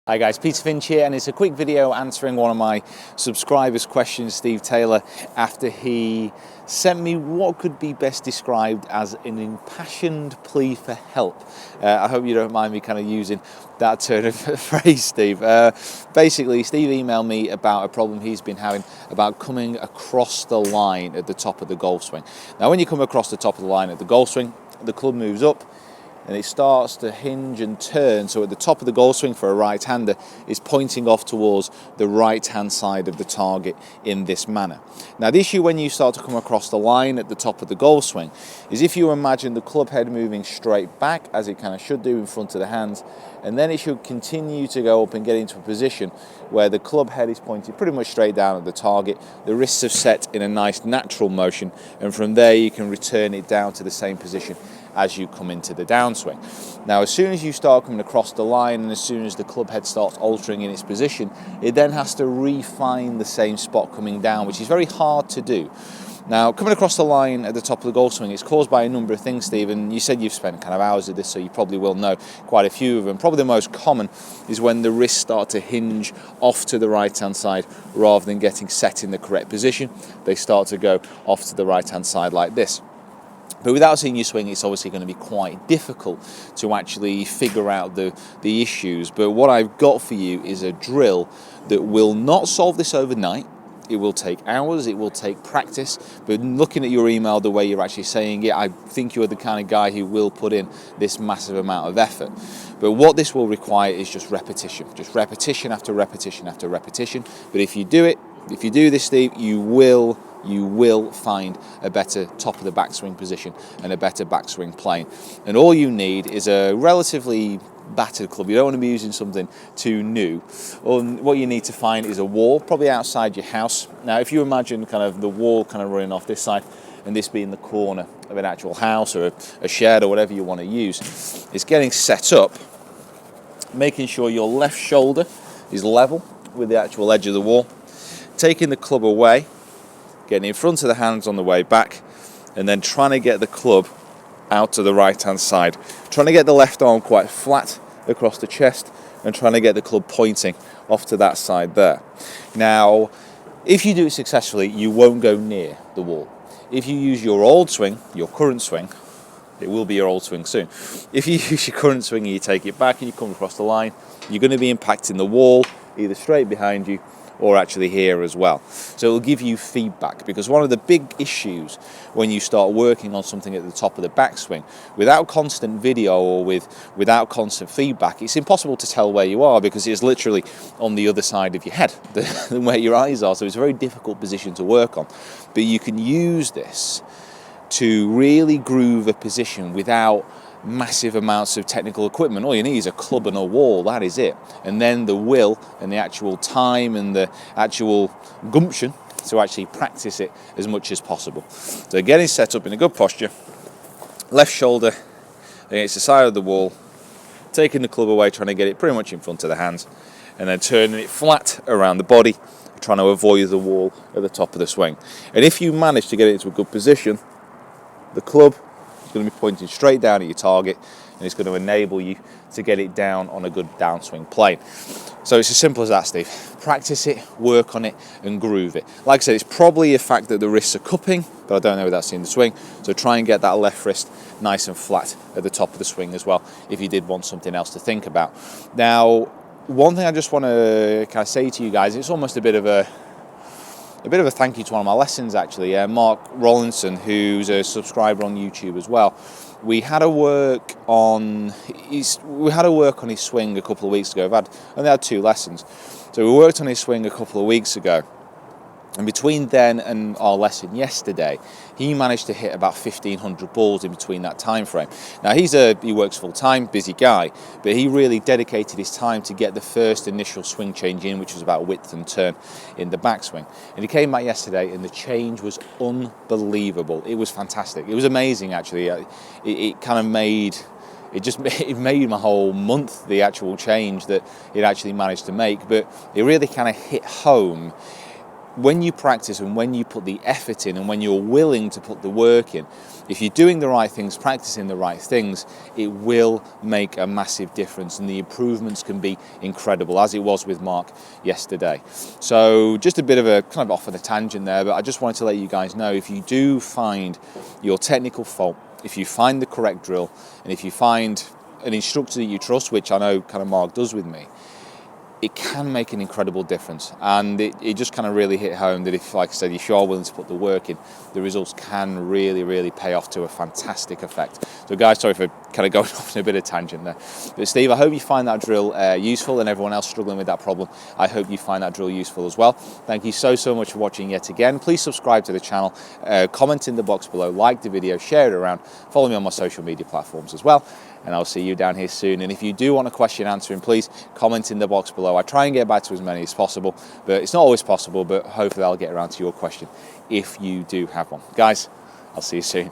Hi guys, Peter Finch here, and it's a quick video answering one of my subscribers' questions, Steve Taylor, after he sent me what could be best described as an impassioned plea for help. I hope you don't mind me kind of using that turn of phrase, Steve. Basically, Steve emailed me about a problem he's been having about coming across the line at the top of the golf swing. Now, when you come across the top of the line at the golf swing, the club moves up, and it starts to hinge and turn, so at the top of the golf swing for a right-hander is pointing off towards the right-hand side of the target in this manner. Now, the issue when you start to come across the line at the top of the golf swing is if you imagine the club head moving straight back, as it kind of should do in front of the hands, and then it should continue to go up and get into a position where the club head is pointed pretty much straight down at the target. The wrists are set in a nice natural motion, and from there you can return it down to the same position as you come into the downswing. Now, as soon as you start coming across the line and as soon as the club head starts altering in its position, it then has to refine the same spot coming down, which is very hard to do. Now, coming across the line at the top of the golf swing, it's caused by a number of things, Steve, and you said you've spent kind of hours at this, so you probably will know quite a few of them. Probably the most common is when the wrists start to hinge off to the right-hand side rather than getting set in the correct position. They start to go off to the right-hand side like this. But without seeing you swing, it's obviously going to be quite difficult to actually figure out the issues. But what I've got for you is a drill that will not solve this overnight. It will take hours, it will take practice, but looking at your email, the way you're actually saying it, I think you're the kind of guy who will put in this massive amount of effort. But what this will require is just repetition after repetition after repetition. But if you do it, if you do this, Steve, you will find a better top of the backswing position and a better backswing plane. And all you need is a relatively battered club. You don't want to be using something too new. What you need to find is a wall, probably outside your house. Now, if you imagine kind of the wall kind of running off this side and this being the corner of an actual house or a shed or whatever you want to use, it's getting set up, making sure your left shoulder is level with the actual edge of the wall, taking the club away, getting in front of the hands on the way back, and then trying to get the club out to the right-hand side. Trying to get the left arm quite flat across the chest and trying to get the club pointing off to that side there. Now, if you do it successfully, you won't go near the wall. If you use your old swing, your current swing, it will be your old swing soon. If you use your current swing and you take it back and you come across the line, you're going to be impacting the wall either straight behind you or actually here as well. So it will give you feedback, because one of the big issues when you start working on something at the top of the backswing, without constant video or without constant feedback, it's impossible to tell where you are, because it's literally on the other side of your head than where your eyes are. So it's a very difficult position to work on. But you can use this to really groove a position without massive amounts of technical equipment. All you need is a club and a wall, that is it. And then the will and the actual time and the actual gumption to actually practice it as much as possible. So getting set up in a good posture, left shoulder against the side of the wall, taking the club away, trying to get it pretty much in front of the hands, and then turning it flat around the body, trying to avoid the wall at the top of the swing. And if you manage to get it into a good position, the club going to be pointing straight down at your target, and it's going to enable you to get it down on a good downswing plane. So it's as simple as that, Steve. Practice it, work on it, and groove it. Like I said, it's probably a fact that the wrists are cupping, but I don't know if that's in the swing. So try and get that left wrist nice and flat at the top of the swing as well, if you did want something else to think about. Now, one thing I just want to kind of say to you guys, it's almost a bit of a thank you to one of my lessons, actually. Mark Rollinson, who's a subscriber on YouTube as well. We had a work on his swing a couple of weeks ago. I've only had 2 lessons, so we worked on his swing a couple of weeks ago. And between then and our lesson yesterday, he managed to hit about 1,500 balls in between that time frame. Now, he works full time, busy guy, but he really dedicated his time to get the first initial swing change in, which was about width and turn in the backswing. And he came back yesterday, and the change was unbelievable. It was fantastic. It was amazing, actually. It kind of made it made my whole month, the actual change that it actually managed to make. But it really kind of hit home when you practice and when you put the effort in and when you're willing to put the work in, if you're doing the right things, practicing the right things, it will make a massive difference, and the improvements can be incredible, as it was with Mark yesterday. So just a bit of a kind of off on a tangent there, but I just wanted to let you guys know, if you do find your technical fault, if you find the correct drill, and if you find an instructor that you trust, which I know kind of Mark does with me, it can make an incredible difference. And it just kind of really hit home that if, like I said, if you are willing to put the work in, the results can really, really pay off to a fantastic effect. So guys, sorry for kind of going off on a bit of tangent there. But Steve, I hope you find that drill useful, and everyone else struggling with that problem, I hope you find that drill useful as well. Thank you so much for watching yet again. Please subscribe to the channel, comment in the box below, like the video, share it around, follow me on my social media platforms as well. And I'll see you down here soon. And if you do want a question answering, please comment in the box below. I try and get back to as many as possible, but it's not always possible, but hopefully I'll get around to your question if you do have one. Guys, I'll see you soon.